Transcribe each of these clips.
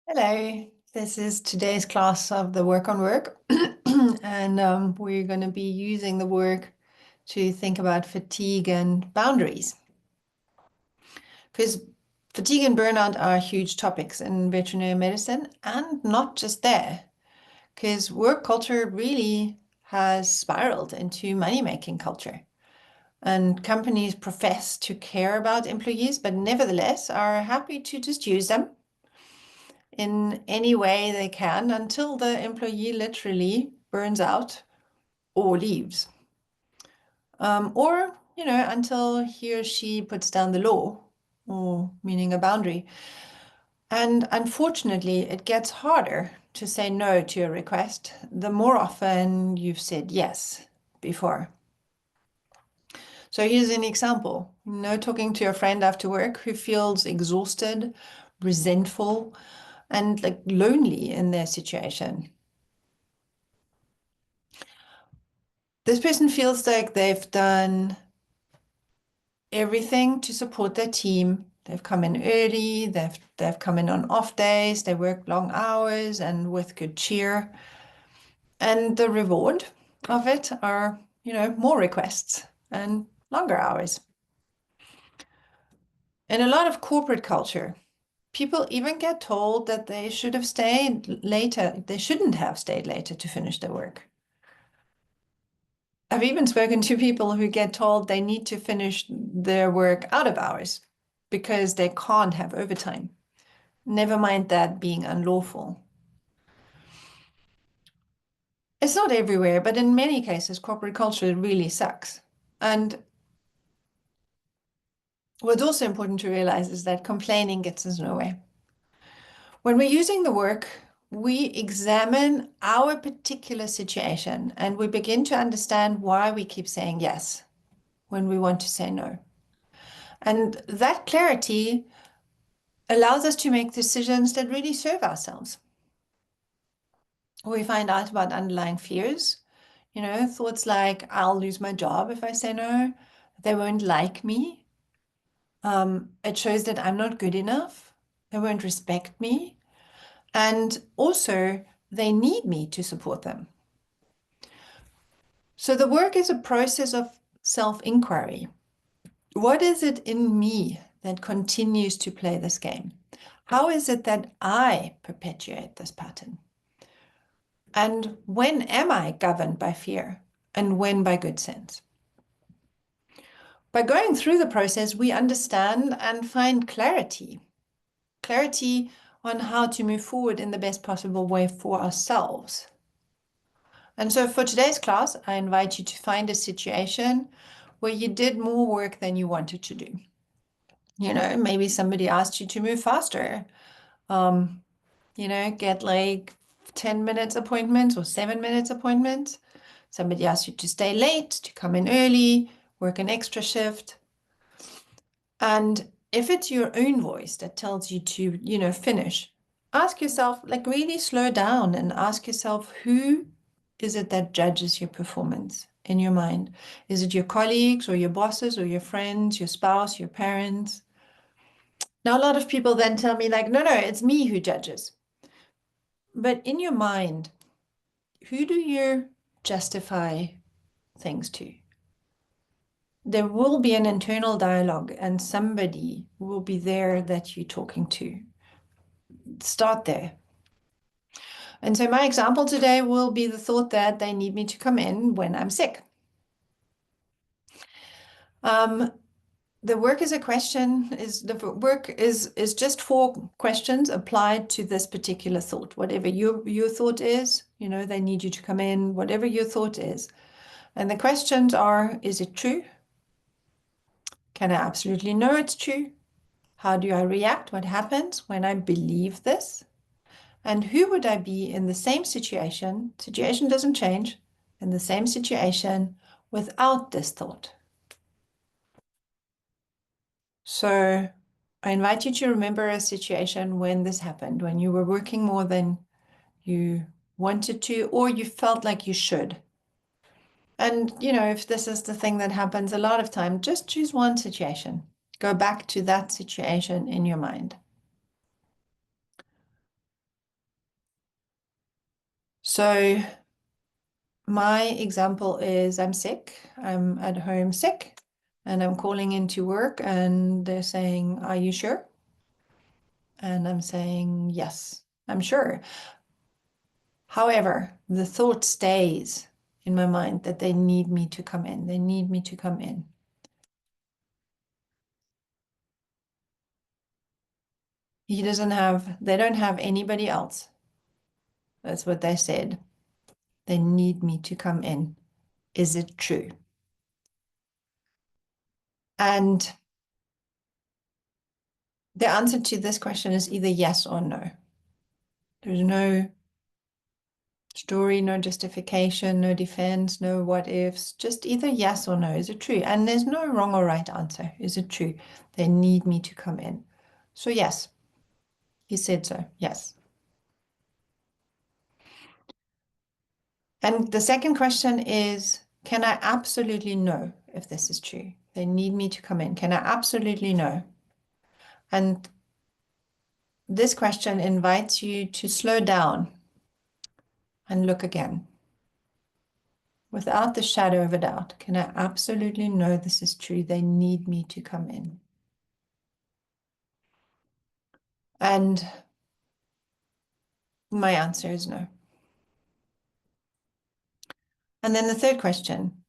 Hello, this is today's class of the work on work, and we're going to be using the work to think about fatigue and boundaries. Because fatigue and burnout are huge topics in veterinary medicine, and not just there, because work culture really has spiraled into money-making culture. And companies profess to care about employees, but nevertheless are happy to just use them in any way they can until the employee literally burns out or leaves. Or, until he or she puts down the law, or meaning a boundary. And unfortunately, it gets harder to say no to a request the more often you've said yes before. So here's an example. Talking to a friend after work who feels exhausted, resentful, and like lonely in their situation. This person feels like they've done everything to support their team. They've come in early, they've come in on off days, they work long hours and with good cheer. And the reward of it are, more requests and longer hours. In a lot of corporate culture, people even get told that they should have stayed later. They shouldn't have stayed later to finish their work. I've even spoken to people who get told they need to finish their work out of hours because they can't have overtime. Never mind that being unlawful. It's not everywhere, but in many cases, corporate culture really sucks. And what's also important to realize is that complaining gets us nowhere. When we're using the work, we examine our particular situation and we begin to understand why we keep saying yes when we want to say no. And that clarity allows us to make decisions that really serve ourselves. We find out about underlying fears, thoughts like, I'll lose my job if I say no, they won't like me. It shows that I'm not good enough, they won't respect me, and also they need me to support them. So the work is a process of self-inquiry. What is it in me that continues to play this game? How is it that I perpetuate this pattern? And when am I governed by fear and when by good sense? By going through the process, we understand and find clarity. Clarity on how to move forward in the best possible way for ourselves. And so for today's class, I invite you to find a situation where you did more work than you wanted to do. Maybe somebody asked you to move faster. Um, get like 10 minutes appointments or 7 minutes appointments. Somebody asks you to stay late, to come in early, work an extra shift. And if it's your own voice that tells you to, finish, ask yourself, like really slow down and ask yourself, who is it that judges your performance in your mind? Is it your colleagues or your bosses or your friends, your spouse, your parents? Now, a lot of people then tell me like, no, it's me who judges. But in your mind, who do you justify things to? There will be an internal dialogue and somebody will be there that you're talking to. Start there. And so my example today will be the thought that they need me to come in when I'm sick. The work is a question, the work is just 4 questions applied to this particular thought. Whatever your thought is, they need you to come in, whatever your thought is. And the questions are, is it true? Can I absolutely know it's true? How do I react? What happens when I believe this? And who would I be in the same situation? Situation doesn't change. In the same situation without this thought. So I invite you to remember a situation when this happened, when you were working more than you wanted to, or you felt like you should. And, if this is the thing that happens a lot of time, just choose one situation. Go back to that situation in your mind. So my example is I'm sick. I'm at home sick and I'm calling into work and they're saying, "Are you sure?" And I'm saying, "Yes, I'm sure." However, the thought stays in my mind that they need me to come in. They need me to come in. They don't have anybody else. That's what they said. They need me to come in. Is it true? And the answer to this question is either yes or no. There's no story, no justification, no defense, no what ifs, just either yes or no. Is it true? And there's no wrong or right answer. Is it true? They need me to come in. So yes, he said so, yes. And the second question is, can I absolutely know if this is true? They need me to come in. Can I absolutely know? And this question invites you to slow down and look again. Without the shadow of a doubt, can I absolutely know this is true? They need me to come in. And my answer is no. And then the third question,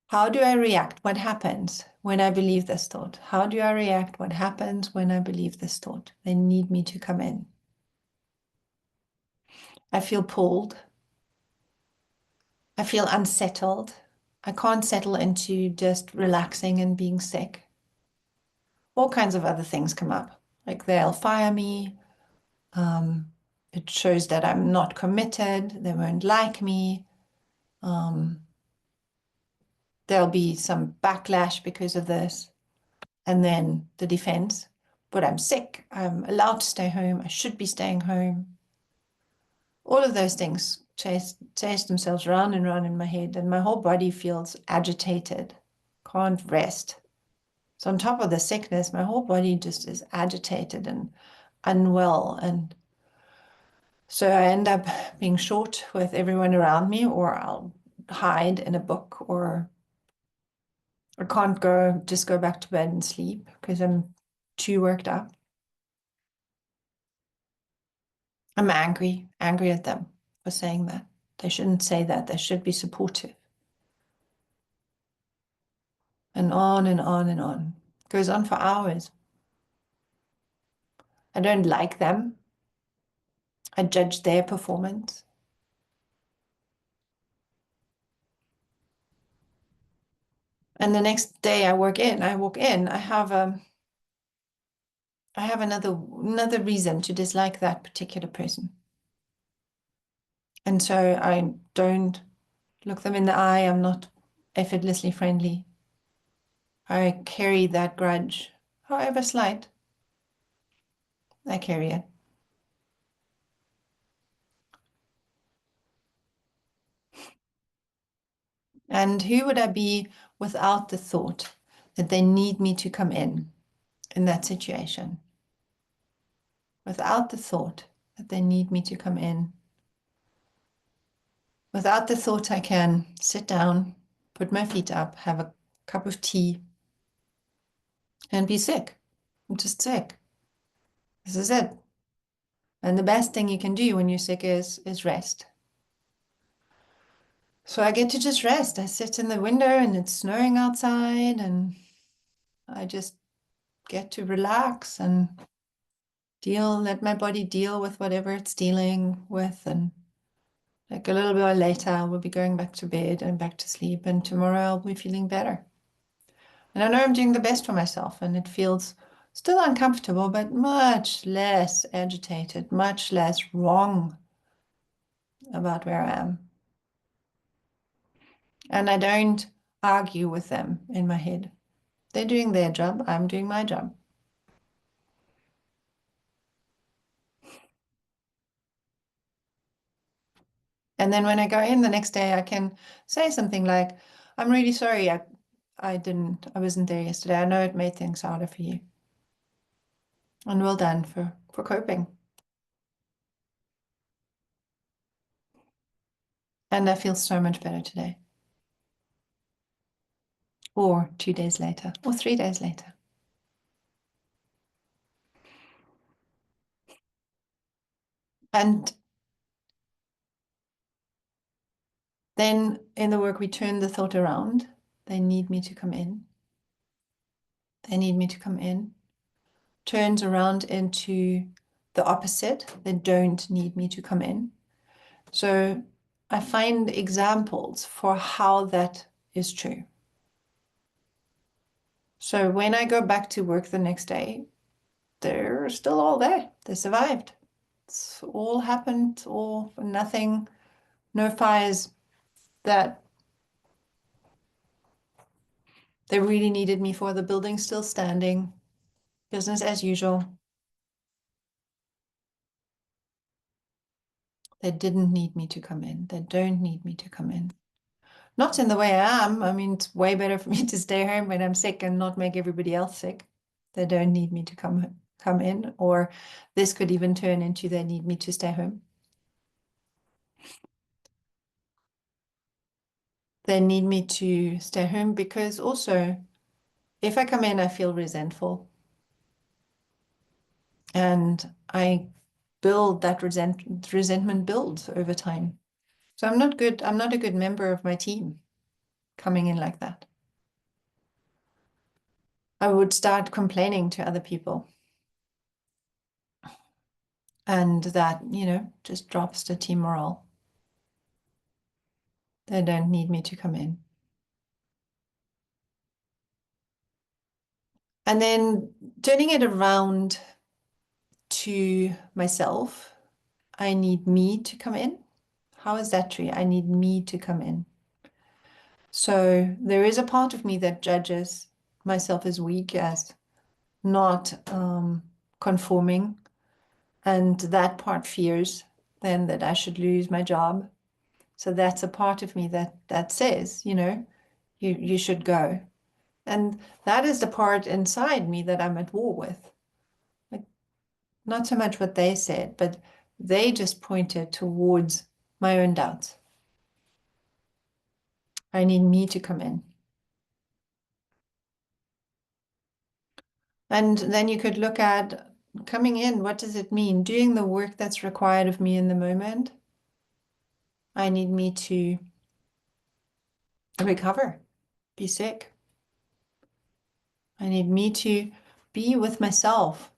how do I react? What happens when I believe this thought? How do I react? What happens when I believe this thought? They need me to come in. I feel pulled. I feel unsettled. I can't settle into just relaxing and being sick. All kinds of other things come up, like they'll fire me. It shows that I'm not committed. They won't like me. There'll be some backlash because of this. And then the defense, but I'm sick. I'm allowed to stay home. I should be staying home. All of those things chase themselves round and round in my head, and my whole body feels agitated, can't rest. So on top of the sickness, my whole body just is agitated and unwell. And so I end up being short with everyone around me, or I'll hide in a book, or I can't just go back to bed and sleep because I'm too worked up. I'm angry at them for saying that. They shouldn't say that. They should be supportive. And on and on and on. It goes on for hours. I don't like them. I judge their performance. And the next day I walk in, I have another reason to dislike that particular person. And so I don't look them in the eye. I'm not effortlessly friendly. I carry that grudge, however slight. I carry it. And who would I be without the thought that they need me to come in that situation? Without the thought that they need me to come in. Without the thought I can sit down, put my feet up, have a cup of tea, and be sick. I'm just sick. This is it. And the best thing you can do when you're sick is rest. So I get to just rest. I sit in the window and it's snowing outside, and I just get to relax and let my body deal with whatever it's dealing with. And like a little bit later, I will be going back to bed and back to sleep. And tomorrow I'll be feeling better. And I know I'm doing the best for myself, and it feels still uncomfortable, but much less agitated, much less wrong about where I am. And I don't argue with them in my head. They're doing their job. I'm doing my job. And then when I go in the next day, I can say something like, I'm really sorry. I wasn't there yesterday. I know it made things harder for you. And well done for coping. And I feel so much better today. Or 2 days later, or 3 days later. And then in the work, we turn the thought around. They need me to come in. They need me to come in. Turns around into the opposite. They don't need me to come in. So I find examples for how that is true. So when I go back to work the next day, they're still all there. They survived. It's all happened, all for nothing, no fires that they really needed me for. The building's still standing, business as usual. They didn't need me to come in. They don't need me to come in. Not in the way I am. I mean, it's way better for me to stay home when I'm sick and not make everybody else sick. They don't need me to come in, or this could even turn into they need me to stay home. They need me to stay home because also if I come in, I feel resentful. And I build that resentment builds over time. So I'm not good. I'm not a good member of my team coming in like that. I would start complaining to other people. And that, just drops the team morale. They don't need me to come in. And then turning it around to myself, I need me to come in. How is that true? I need me to come in. So there is a part of me that judges myself as weak, as not conforming. And that part fears then that I should lose my job. So that's a part of me that says, you should go. And that is the part inside me that I'm at war with. Like, not so much what they said, but they just pointed towards my own doubts. I need me to come in. And then you could look at coming in. What does it mean? Doing the work that's required of me in the moment. I need me to recover, be sick. I need me to be with myself.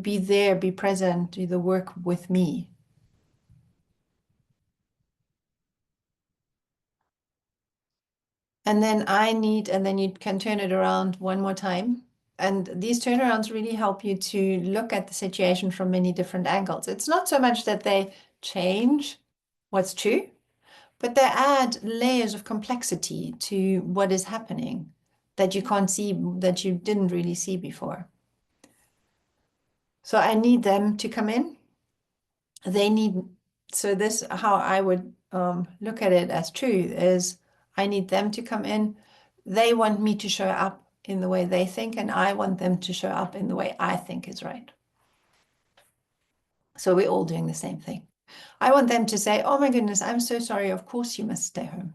Be there, be present, do the work with me. And then and then you can turn it around one more time. And these turnarounds really help you to look at the situation from many different angles. It's not so much that they change what's true, but they add layers of complexity to what is happening that you can't see, that you didn't really see before. So I need them to come in. So this, how I would look at it as true is I need them to come in. They want me to show up in the way they think, and I want them to show up in the way I think is right. So we're all doing the same thing. I want them to say, oh my goodness, I'm so sorry. Of course you must stay home.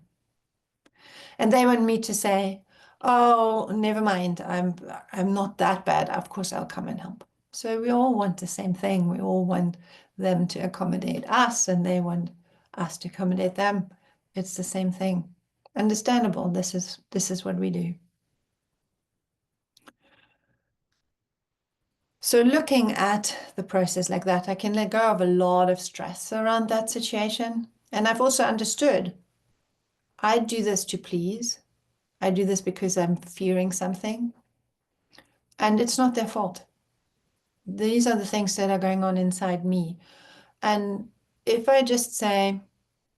And they want me to say, oh, never mind. I'm not that bad. Of course I'll come and help. So we all want the same thing. We all want them to accommodate us, and they want us to accommodate them. It's the same thing. Understandable. This is what we do. So looking at the process like that, I can let go of a lot of stress around that situation. And I've also understood I do this to please. I do this because I'm fearing something. And it's not their fault. These are the things that are going on inside me. And if I just say,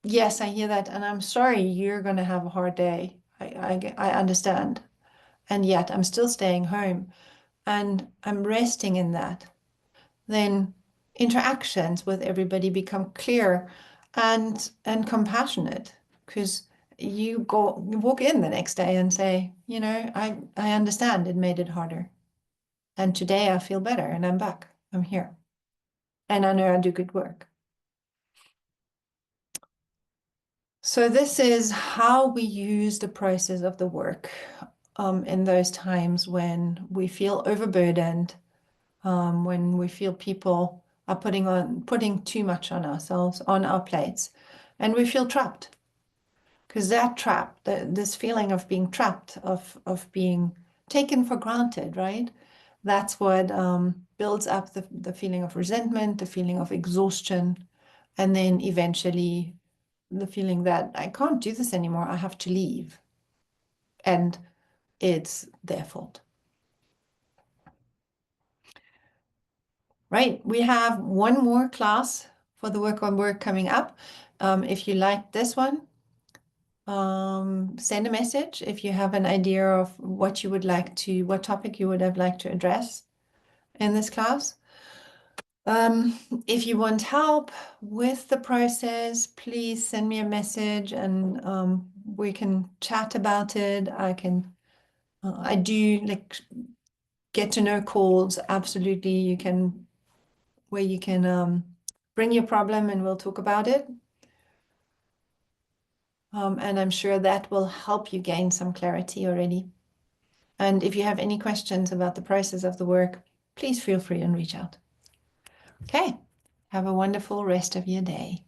yes, I hear that, and I'm sorry, you're going to have a hard day. I understand. And yet I'm still staying home and I'm resting in that. Then interactions with everybody become clear and compassionate, because you walk in the next day and say, I understand it made it harder. And today I feel better and I'm back. I'm here. And I know I do good work. So this is how we use the process of the work in those times when we feel overburdened, when we feel people are putting too much on ourselves, on our plates, and we feel trapped. Because that trap, this feeling of being trapped, of being taken for granted, right? That's what builds up the feeling of resentment, the feeling of exhaustion, and then eventually the feeling that I can't do this anymore, I have to leave. And it's their fault. Right, we have one more class for the work on work coming up. If you like this one, send a message if you have an idea of what you would like to, what topic you would have liked to address in this class. If you want help with the process, please send me a message and we can chat about it. I do like get to know calls, absolutely. You can, where you can bring your problem and we'll talk about it. And I'm sure that will help you gain some clarity already. And if you have any questions about the process of the work, please feel free and reach out. Okay, have a wonderful rest of your day.